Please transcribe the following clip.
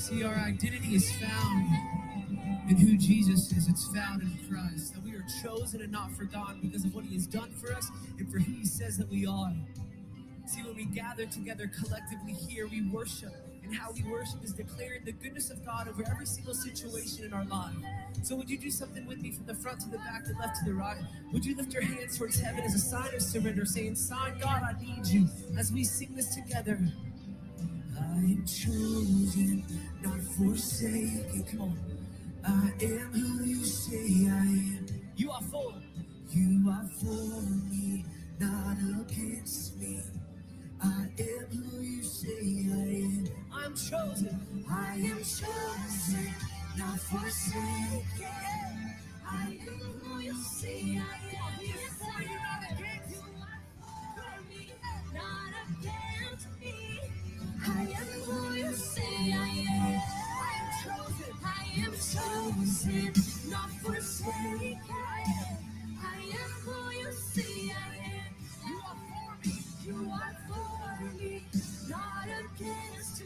See, our identity is found in who Jesus is. It's found in Christ. That we are chosen and not forgotten because of what he has done for us and for who he says that we are. See, when we gather together collectively here, we worship. And how we worship is declaring the goodness of God over every single situation in our life. So would you do something with me from the front to the back, the left to the right? Would you lift your hands towards heaven as a sign of surrender, saying, "Sign, God, I need you," as we sing this together. I am chosen, not forsaken. Come on. I am who you say I am. You are for. You are for me, not against me. I am who you say I am. I'm chosen. I am chosen, not forsaken. I am who you say I am. He is for you, not against. You are for me, not against me. I am who you say I am. I am chosen. I am chosen, not forsaken. I am who you say I am. You are for me. You are for me, not against